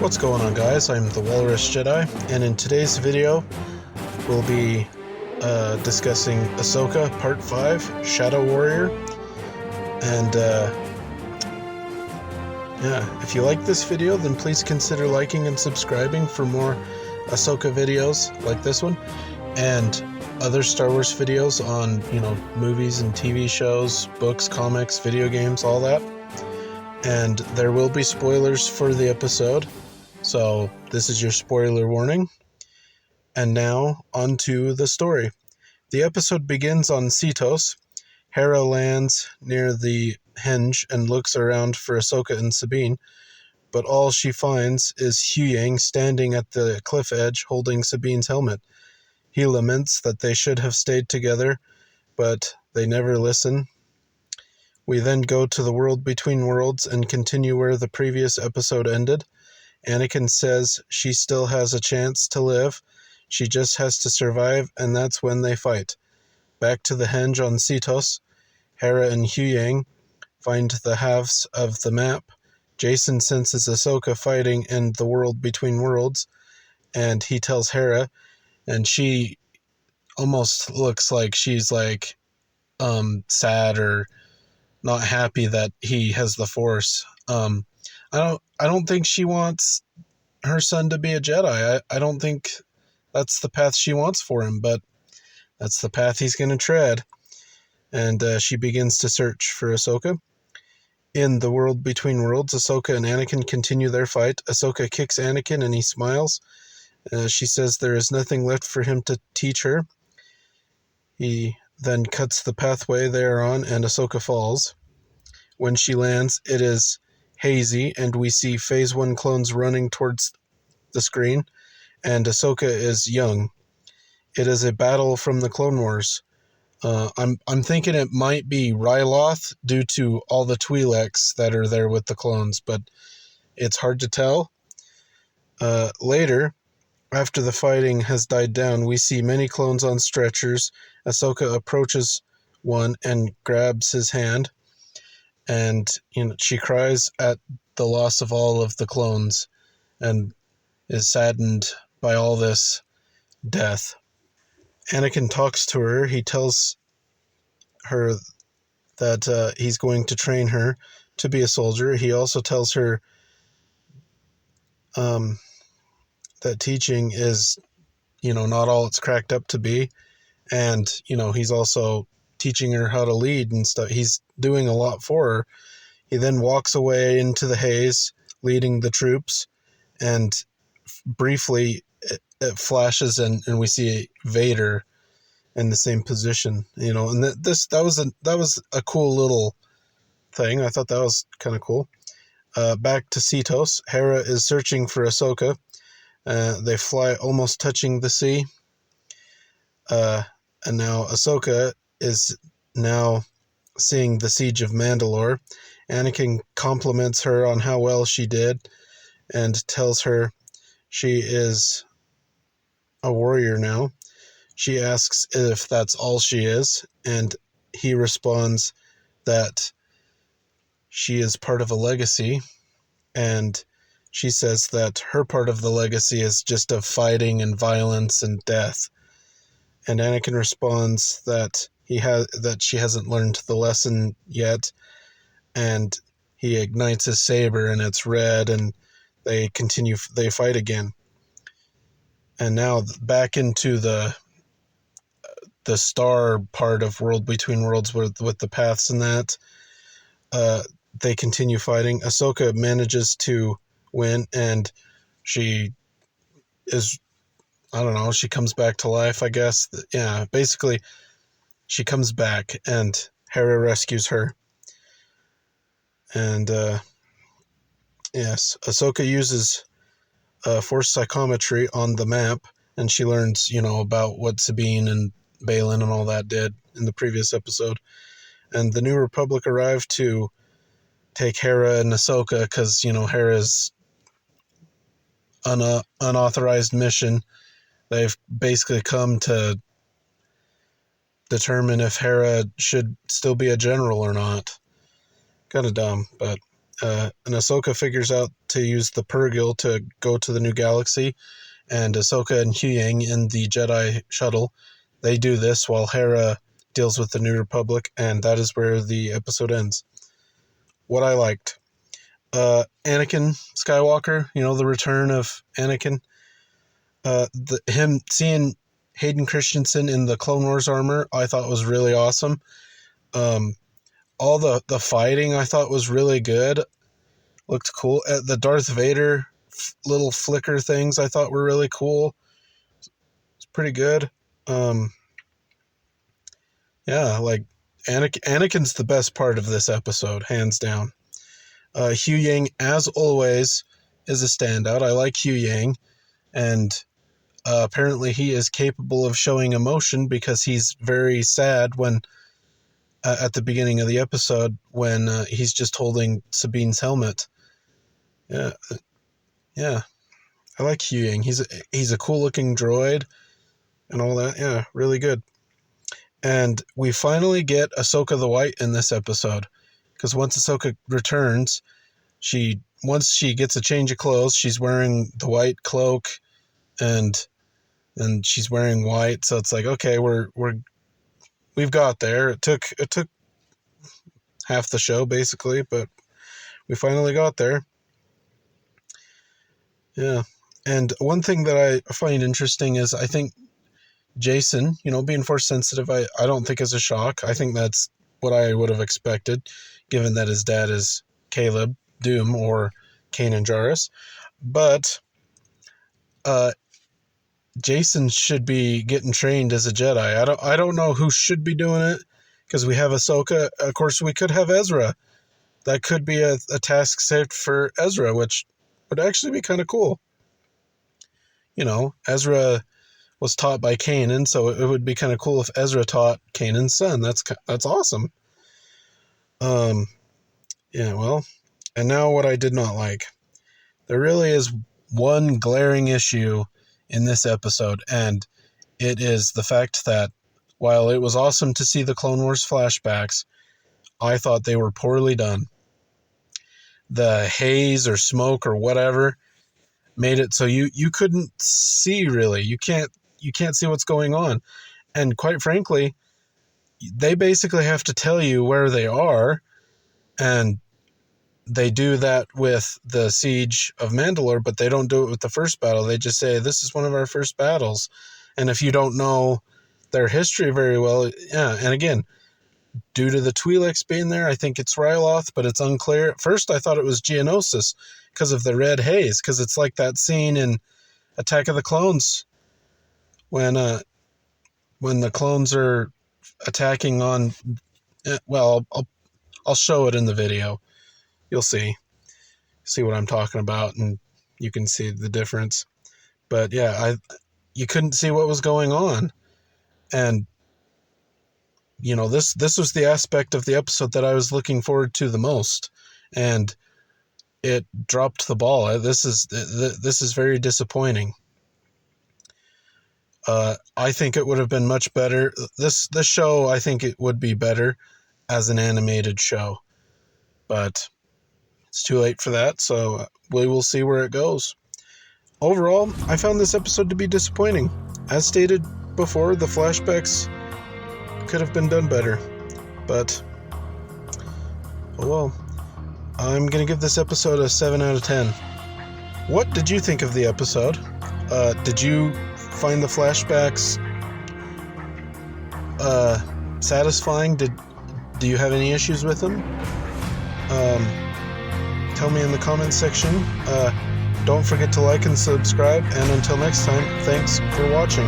What's going on, guys? I'm the Walrus Jedi, and in today's video we'll be discussing Ahsoka Part 5, Shadow Warrior. And if you like this video, then please consider liking and subscribing for more Ahsoka videos like this one, and other Star Wars videos on, movies and TV shows, books, comics, video games, all that. And there will be spoilers for the episode, so this is your spoiler warning. And now, on to the story. The episode begins on Cetos. Hera lands near the henge and looks around for Ahsoka and Sabine, but all she finds is Huyang standing at the cliff edge holding Sabine's helmet. He laments that they should have stayed together, but they never listen. We then go to the world between worlds and continue where the previous episode ended. Anakin says she still has a chance to live. She just has to survive, and that's when they fight. Back to the henge on Cetos. Hera and Huyang find the halves of the map. Jason senses Ahsoka fighting in the world between worlds, and he tells Hera, and she almost looks like she's sad or not happy that he has the Force. I don't think she wants her son to be a Jedi. I don't think that's the path she wants for him, but that's the path he's going to tread. And she begins to search for Ahsoka. In the world between worlds, Ahsoka and Anakin continue their fight. Ahsoka kicks Anakin and he smiles. She says there is nothing left for him to teach her. He then cuts the pathway they are on, and Ahsoka falls. When she lands, it is hazy, and we see Phase 1 clones running towards the screen, and Ahsoka is young. It is a battle from the Clone Wars. I'm thinking it might be Ryloth due to all the Twi'leks that are there with the clones, but it's hard to tell. Later, after the fighting has died down, we see many clones on stretchers. Ahsoka approaches one and grabs his hand, and she cries at the loss of all of the clones and is saddened by all this death. Anakin talks to her. He tells her that he's going to train her to be a soldier. He also tells her that teaching is, not all it's cracked up to be. And, he's also teaching her how to lead and stuff. He's doing a lot for her. He then walks away into the haze, leading the troops, and briefly it flashes and we see Vader in the same position, and that was a cool little thing. I thought that was kind of cool. Back to Cetos. Hera is searching for Ahsoka. They fly almost touching the sea. And now Ahsoka is now seeing the Siege of Mandalore. Anakin compliments her on how well she did and tells her she is a warrior now. She asks if that's all she is, and he responds that she is part of a legacy, and she says that her part of the legacy is just of fighting and violence and death. And Anakin responds that she hasn't learned the lesson yet, and he ignites his saber and it's red, and they fight again. And now back into the star part of World Between Worlds with the paths and that. They continue fighting. Ahsoka manages to win, and she is, she comes back to life, I guess. Yeah, basically, she comes back, and Hera rescues her. And, yes, Ahsoka uses Force psychometry on the map, and she learns, about what Sabine and Balin and all that did in the previous episode. And the New Republic arrived to take Hera and Ahsoka because, Hera's unauthorized mission. They've basically come to determine if Hera should still be a general or not. Kind of dumb, but and Ahsoka figures out to use the Purrgil to go to the new galaxy, and Ahsoka and Huyang in the Jedi shuttle, they do this while Hera deals with the New Republic, and that is where the episode ends. What I liked. Anakin Skywalker, the return of Anakin. Him seeing Hayden Christensen in the Clone Wars armor, I thought was really awesome. All the fighting I thought was really good. Looked cool. The Darth Vader little flicker things I thought were really cool. It's pretty good. Yeah, like Anakin's the best part of this episode, hands down. Huyang, as always, is a standout. I like Huyang, and apparently he is capable of showing emotion because he's very sad when at the beginning of the episode when he's just holding Sabine's helmet. Yeah, I like Huyang. He's a cool looking droid and all that. Yeah, really good. And we finally get Ahsoka the White in this episode, because once Ahsoka returns, once she gets a change of clothes, she's wearing the white cloak, and she's wearing white. So it's like, okay, we've got there. It took half the show basically, but we finally got there. Yeah. And one thing that I find interesting is I think Jason, being Force sensitive, I don't think is a shock. I think that's what I would have expected, given that his dad is Caleb Doom or Kanan Jarrus. But Jason should be getting trained as a Jedi. I don't know who should be doing it, because we have Ahsoka. Of course, we could have Ezra. That could be a task saved for Ezra, which would actually be kind of cool. Ezra was taught by Kanan, so it would be kind of cool if Ezra taught Kanan's son. That's awesome. Yeah, well, and now what I did not like. There really is one glaring issue in this episode, and it is the fact that while it was awesome to see the Clone Wars flashbacks, I thought they were poorly done. The haze or smoke or whatever made it so you couldn't see really. You can't see what's going on. And quite frankly, they basically have to tell you where they are, and they do that with the Siege of Mandalore, but they don't do it with the first battle. They just say, this is one of our first battles. And if you don't know their history very well, yeah, and again, due to the Twi'leks being there, I think it's Ryloth, but it's unclear. At first, I thought it was Geonosis because of the red haze, because it's like that scene in Attack of the Clones when the clones are attacking on. Well, I'll show it in the video. You'll see what I'm talking about, and you can see the difference. But yeah, you couldn't see what was going on, and this was the aspect of the episode that I was looking forward to the most, and it dropped the ball. This is very disappointing. I think it would have been much better. This show, I think it would be better as an animated show, but it's too late for that, so we will see where it goes. Overall, I found this episode to be disappointing. As stated before, the flashbacks could have been done better, but oh well. I'm going to give this episode a 7 out of 10. What did you think of the episode? Did you find the flashbacks satisfying? Do you have any issues with them? Tell me in the comments section. Don't forget to like and subscribe, and until next time, thanks for watching.